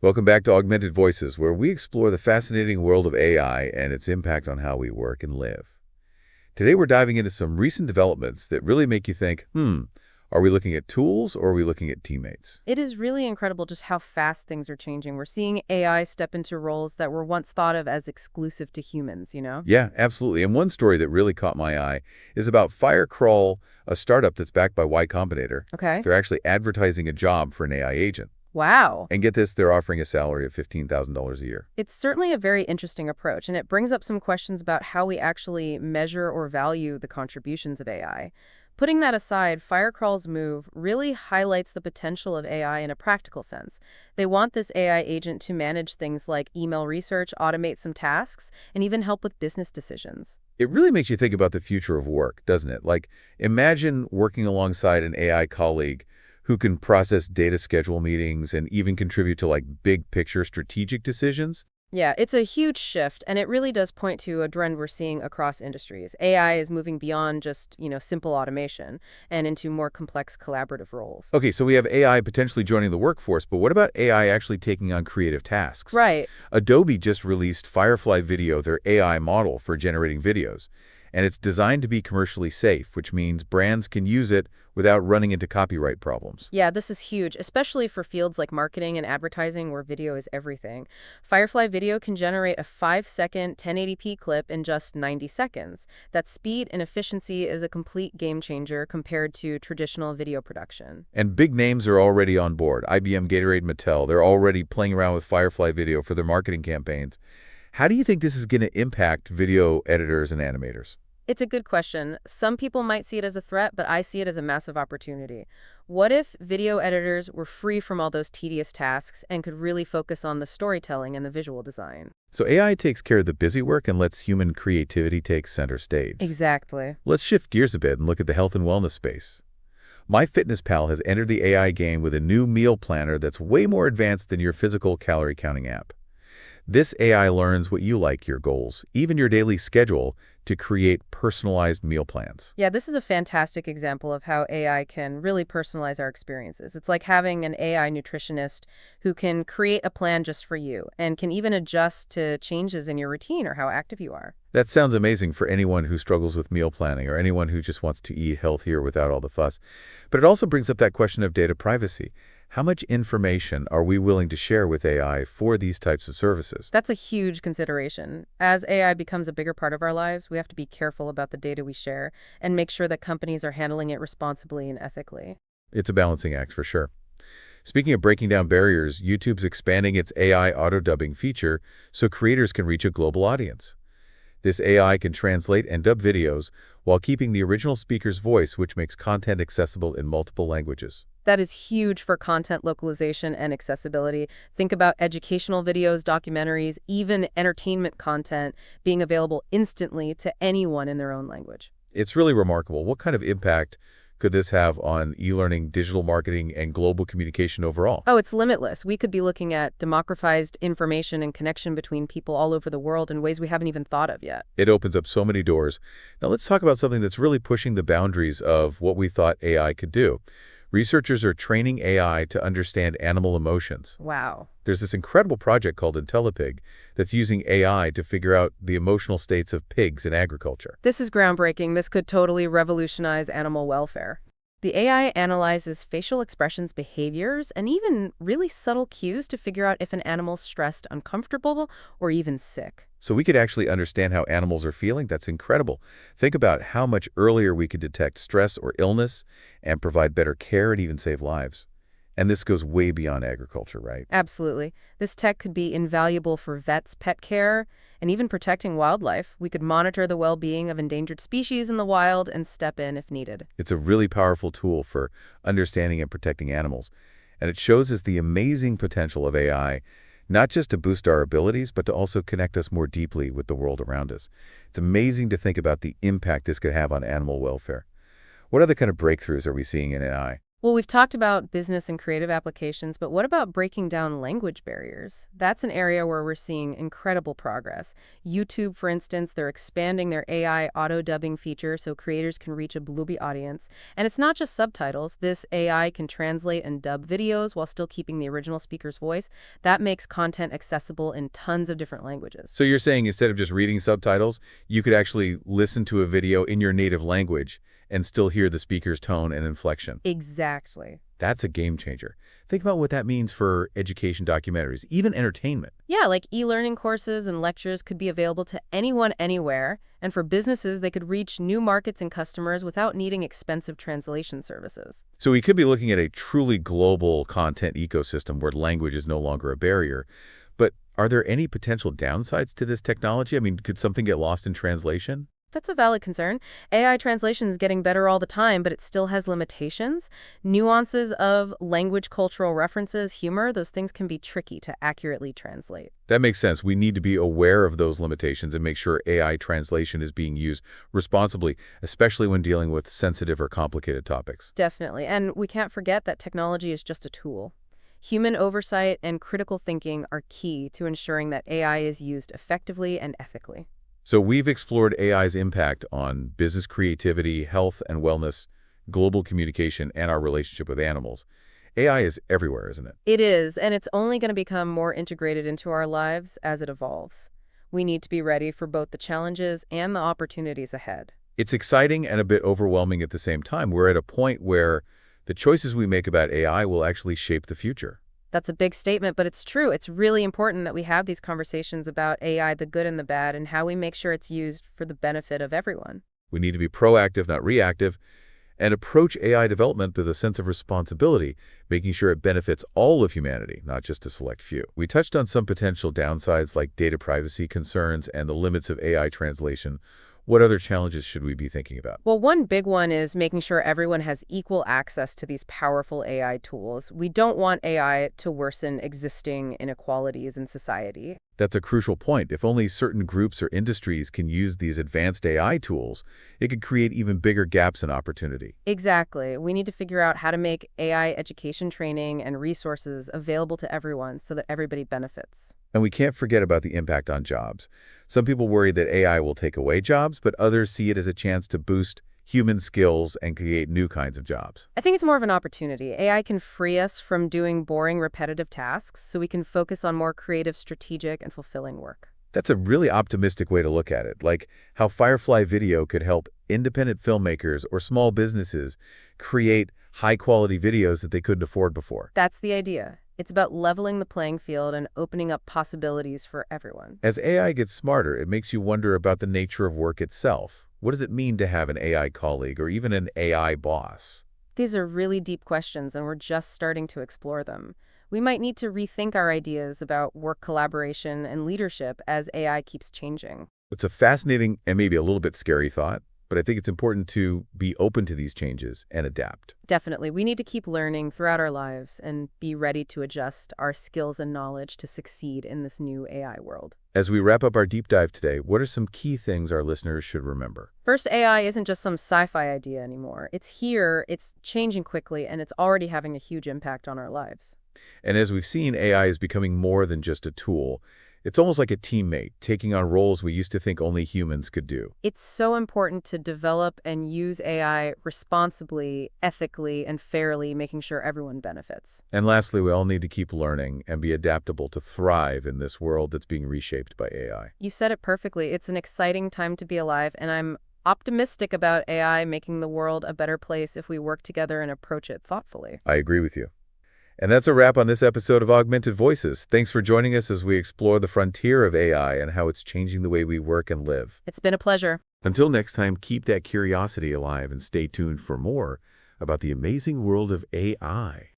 Welcome back to Augmented Voices, where we explore the fascinating world of AI and its impact on how we work and live. Today we're diving into some recent developments that really make you think, are we looking at tools or are we looking at teammates? It is really incredible just how fast things are changing. We're seeing AI step into roles that were once thought of as exclusive to humans? Yeah, absolutely. And one story that really caught my eye is about Firecrawl, a startup that's backed by Y Combinator. Okay. They're actually advertising a job for an AI agent. Wow. And get this, they're offering a salary of $15,000 a year. It's certainly a very interesting approach, and it brings up some questions about how we actually measure or value the contributions of AI. Putting that aside, Firecrawl's move really highlights the potential of AI in a practical sense. They want this AI agent to manage things like email research, automate some tasks, and even help with business decisions. It really makes you think about the future of work, doesn't it? Like, imagine working alongside an AI colleague who can process data, schedule meetings, and even contribute to big picture strategic decisions. Yeah, it's a huge shift, and it really does point to a trend we're seeing across industries. AI is moving beyond just simple automation and into more complex collaborative roles. Okay, so we have AI potentially joining the workforce, but what about AI actually taking on creative tasks? Right. Adobe just released Firefly Video, their AI model for generating videos, and it's designed to be commercially safe, which means brands can use it without running into copyright problems. Yeah, this is huge, especially for fields like marketing and advertising where video is everything. Firefly Video can generate a 5-second 1080p clip in just 90 seconds. That speed and efficiency is a complete game changer compared to traditional video production. And big names are already on board. IBM, Gatorade, Mattel, they're already playing around with Firefly Video for their marketing campaigns. How do you think this is going to impact video editors and animators? It's a good question. Some people might see it as a threat, but I see it as a massive opportunity. What if video editors were free from all those tedious tasks and could really focus on the storytelling and the visual design? So AI takes care of the busy work and lets human creativity take center stage. Exactly. Let's shift gears a bit and look at the health and wellness space. MyFitnessPal has entered the AI game with a new meal planner that's way more advanced than your physical calorie counting app. This AI learns what you like, your goals, even your daily schedule, to create personalized meal plans. Yeah, this is a fantastic example of how AI can really personalize our experiences. It's like having an AI nutritionist who can create a plan just for you and can even adjust to changes in your routine or how active you are. That sounds amazing for anyone who struggles with meal planning or anyone who just wants to eat healthier without all the fuss. But it also brings up that question of data privacy. How much information are we willing to share with AI for these types of services? That's a huge consideration. As AI becomes a bigger part of our lives, we have to be careful about the data we share and make sure that companies are handling it responsibly and ethically. It's a balancing act for sure. Speaking of breaking down barriers, YouTube's expanding its AI auto-dubbing feature so creators can reach a global audience. This AI can translate and dub videos while keeping the original speaker's voice, which makes content accessible in multiple languages. That is huge for content localization and accessibility. Think about educational videos, documentaries, even entertainment content being available instantly to anyone in their own language. It's really remarkable. What kind of impact could this have on e-learning, digital marketing, and global communication overall? Oh, it's limitless. We could be looking at democratized information and connection between people all over the world in ways we haven't even thought of yet. It opens up so many doors. Now let's talk about something that's really pushing the boundaries of what we thought AI could do. Researchers are training AI to understand animal emotions. Wow. There's this incredible project called IntelliPig that's using AI to figure out the emotional states of pigs in agriculture. This is groundbreaking. This could totally revolutionize animal welfare. The AI analyzes facial expressions, behaviors, and even really subtle cues to figure out if an animal's stressed, uncomfortable, or even sick. So we could actually understand how animals are feeling. That's incredible. Think about how much earlier we could detect stress or illness and provide better care and even save lives. And this goes way beyond agriculture, right? Absolutely. This tech could be invaluable for vets, pet care, and even protecting wildlife. We could monitor the well-being of endangered species in the wild and step in if needed. It's a really powerful tool for understanding and protecting animals. And it shows us the amazing potential of AI, not just to boost our abilities, but to also connect us more deeply with the world around us. It's amazing to think about the impact this could have on animal welfare. What other kind of breakthroughs are we seeing in AI? Well, we've talked about business and creative applications, but what about breaking down language barriers? That's an area where we're seeing incredible progress. YouTube, for instance, they're expanding their AI auto dubbing feature so creators can reach a global audience. And it's not just subtitles. This AI can translate and dub videos while still keeping the original speaker's voice. That makes content accessible in tons of different languages. So you're saying instead of just reading subtitles, you could actually listen to a video in your native language and still hear the speaker's tone and inflection. Exactly. That's a game changer. Think about what that means for education documentaries, even entertainment. Yeah, like e-learning courses and lectures could be available to anyone, anywhere. And for businesses, they could reach new markets and customers without needing expensive translation services. So we could be looking at a truly global content ecosystem where language is no longer a barrier. But are there any potential downsides to this technology? I mean, could something get lost in translation? That's a valid concern. AI translation is getting better all the time, but it still has limitations. Nuances of language, cultural references, humor, those things can be tricky to accurately translate. That makes sense. We need to be aware of those limitations and make sure AI translation is being used responsibly, especially when dealing with sensitive or complicated topics. Definitely. And we can't forget that technology is just a tool. Human oversight and critical thinking are key to ensuring that AI is used effectively and ethically. So we've explored AI's impact on business creativity, health and wellness, global communication, and our relationship with animals. AI is everywhere, isn't it? It is, and it's only going to become more integrated into our lives as it evolves. We need to be ready for both the challenges and the opportunities ahead. It's exciting and a bit overwhelming at the same time. We're at a point where the choices we make about AI will actually shape the future. That's a big statement, but it's true. It's really important that we have these conversations about AI, the good and the bad, and how we make sure it's used for the benefit of everyone. We need to be proactive, not reactive, and approach AI development with a sense of responsibility, making sure it benefits all of humanity, not just a select few. We touched on some potential downsides like data privacy concerns and the limits of AI translation. What other challenges should we be thinking about? Well, one big one is making sure everyone has equal access to these powerful AI tools. We don't want AI to worsen existing inequalities in society. That's a crucial point. If only certain groups or industries can use these advanced AI tools, it could create even bigger gaps in opportunity. Exactly. We need to figure out how to make AI education training and resources available to everyone so that everybody benefits. And we can't forget about the impact on jobs. Some people worry that AI will take away jobs, but others see it as a chance to boost human skills and create new kinds of jobs. I think it's more of an opportunity. AI can free us from doing boring, repetitive tasks so we can focus on more creative, strategic, and fulfilling work. That's a really optimistic way to look at it, like how Firefly Video could help independent filmmakers or small businesses create high-quality videos that they couldn't afford before. That's the idea. It's about leveling the playing field and opening up possibilities for everyone. As AI gets smarter, it makes you wonder about the nature of work itself. What does it mean to have an AI colleague or even an AI boss? These are really deep questions, and we're just starting to explore them. We might need to rethink our ideas about work collaboration and leadership as AI keeps changing. It's a fascinating and maybe a little bit scary thought, but I think it's important to be open to these changes and adapt. Definitely. We need to keep learning throughout our lives and be ready to adjust our skills and knowledge to succeed in this new AI world. As we wrap up our deep dive today, what are some key things our listeners should remember? First, AI isn't just some sci-fi idea anymore. It's here, it's changing quickly, and it's already having a huge impact on our lives. And as we've seen, AI is becoming more than just a tool. It's almost like a teammate, taking on roles we used to think only humans could do. It's so important to develop and use AI responsibly, ethically, and fairly, making sure everyone benefits. And lastly, we all need to keep learning and be adaptable to thrive in this world that's being reshaped by AI. You said it perfectly. It's an exciting time to be alive, and I'm optimistic about AI making the world a better place if we work together and approach it thoughtfully. I agree with you. And that's a wrap on this episode of Augmented Voices. Thanks for joining us as we explore the frontier of AI and how it's changing the way we work and live. It's been a pleasure. Until next time, keep that curiosity alive and stay tuned for more about the amazing world of AI.